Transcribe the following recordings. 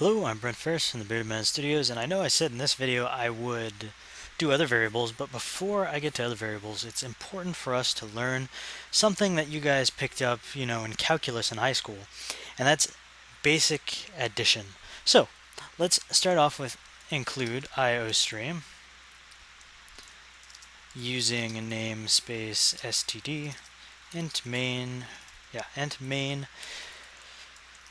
Hello, I'm Brent Farris from the Bearded Man Studios, and I know I said in this video I would do other variables, but before I get to other variables, it's important for us to learn something that you guys picked up, in calculus in high school, and that's basic addition. So, let's start off with include IOStream using namespace std int main, int main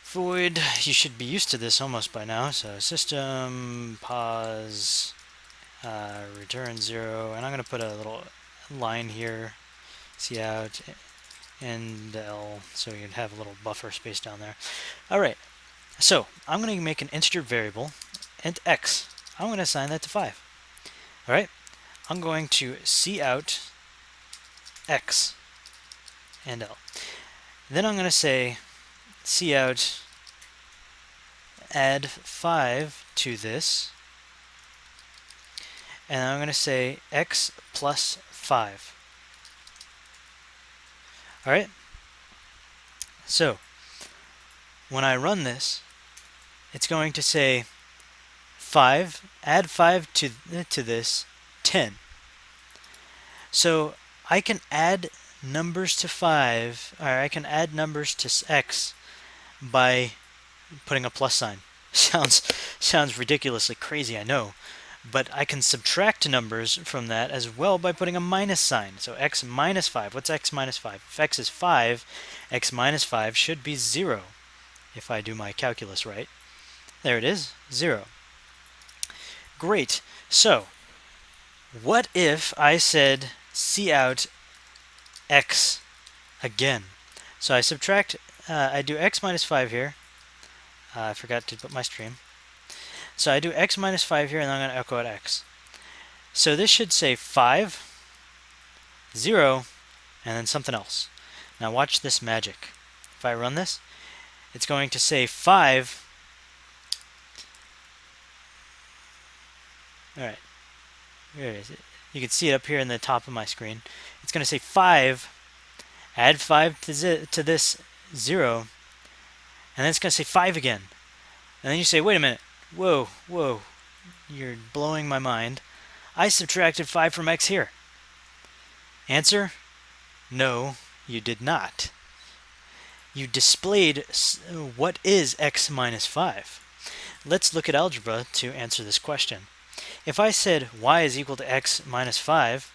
void. You should be used to this almost by now. So system pause return 0, and I'm going to put a little line here, cout and L, so you'd have a little buffer space down there. Alright, so I'm going to make an integer variable, int x. I'm going to assign that to 5. Alright, I'm going to cout x and L. Then I'm going to say cout add 5 to this, and I'm going to say x plus 5. Alright, so when I run this, it's going to say 5, add 5 to this, 10. So I can add numbers to 5, or I can add numbers to x by putting a plus sign. Sounds ridiculously crazy, I know, but I can subtract numbers from that as well by putting a minus sign. So x minus 5. What's x minus 5? If x is 5, x minus 5 should be 0, if I do my calculus right. There it is, 0. Great. So what if I said cout x again? So I subtract, I do x minus 5 here. I forgot to put my stream. So I do x minus 5 here, and I'm going to echo out x. So this should say 5, 0, and then something else. Now watch this magic. If I run this, it's going to say 5. Alright, here it is. You can see it up here in the top of my screen. It's going to say 5, add 5 to this 0, and then it's going to say 5 again. And then you say, wait a minute, whoa, you're blowing my mind. I subtracted 5 from x here. Answer? No, you did not. You displayed what is x minus 5. Let's look at algebra to answer this question. If I said y is equal to x minus 5,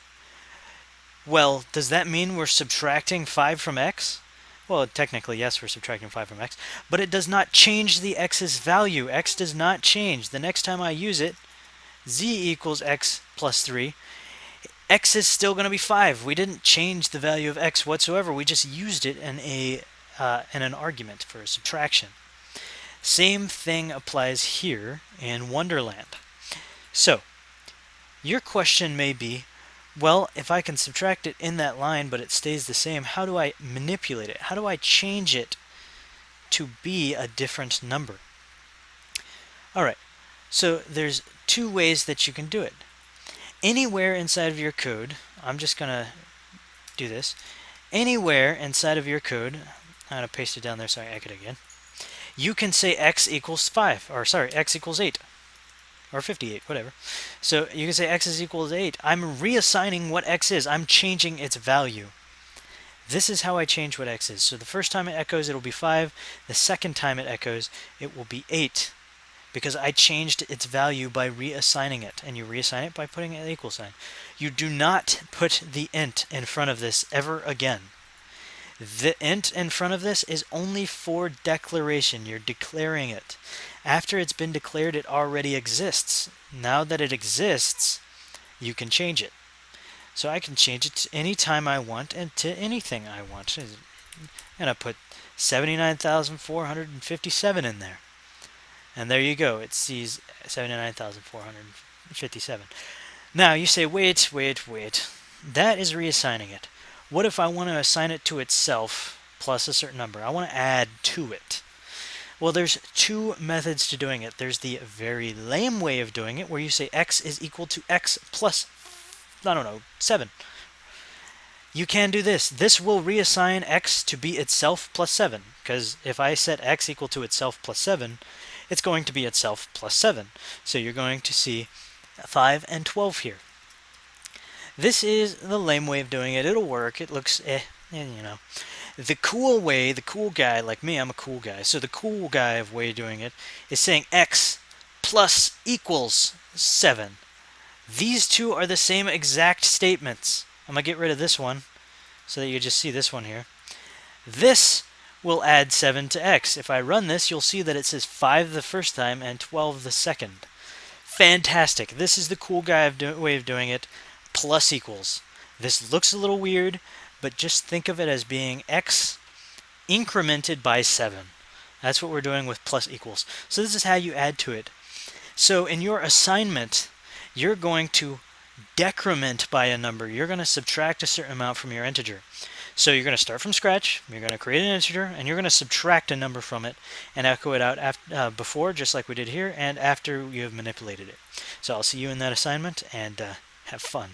well, does that mean we're subtracting 5 from x? Well, technically, yes, we're subtracting 5 from x, but it does not change the x's value. X does not change. The next time I use it, z equals x plus 3. X is still going to be 5. We didn't change the value of x whatsoever. We just used it in an argument for a subtraction. Same thing applies here in Wonderland. So, your question may be, well, if I can subtract it in that line but it stays the same, how do I manipulate it? How do I change it to be a different number? Alright, so there's two ways that you can do it. Anywhere inside of your code, I'm just going to do this. Anywhere inside of your code, I'm going to paste it down there so I echo it again. You can say x equals 5, or sorry, x equals 8. Or 58, whatever. So you can say x is equal to 8. I'm reassigning what x is. I'm changing its value. This is how I change what x is. So the first time it echoes, it'll be 5. The second time it echoes, it will be 8. Because I changed its value by reassigning it. And you reassign it by putting an equal sign. You do not put the int in front of this ever again. The int in front of this is only for declaration. You're declaring it. After it's been declared, it already exists. Now that it exists, you can change it. So I can change it to any time I want and to anything I want. I'm going to put 79,457 in there. And there you go. It sees 79,457. Now you say, wait. That is reassigning it. What if I want to assign it to itself plus a certain number? I want to add to it. Well, there's two methods to doing it. There's the very lame way of doing it, where you say x is equal to x plus, 7. You can do this. This will reassign x to be itself plus 7, because if I set x equal to itself plus 7, it's going to be itself plus 7. So you're going to see 5 and 12 here. This is the lame way of doing it. It'll work. It looks you know. The cool way, the cool guy, like me, I'm a cool guy. So the cool guy way of doing it is saying x plus equals 7. These two are the same exact statements. I'm going to get rid of this one so that you just see this one here. This will add 7 to x. If I run this, you'll see that it says 5 the first time and 12 the second. Fantastic. This is the cool guy way of doing it, plus equals. This looks a little weird, but just think of it as being x incremented by 7. That's what we're doing with plus equals. So this is how you add to it. So in your assignment, you're going to decrement by a number. You're going to subtract a certain amount from your integer. So you're going to start from scratch, you're going to create an integer, and you're going to subtract a number from it and echo it out after, before, just like we did here, and after you have manipulated it. So I'll see you in that assignment, and have fun.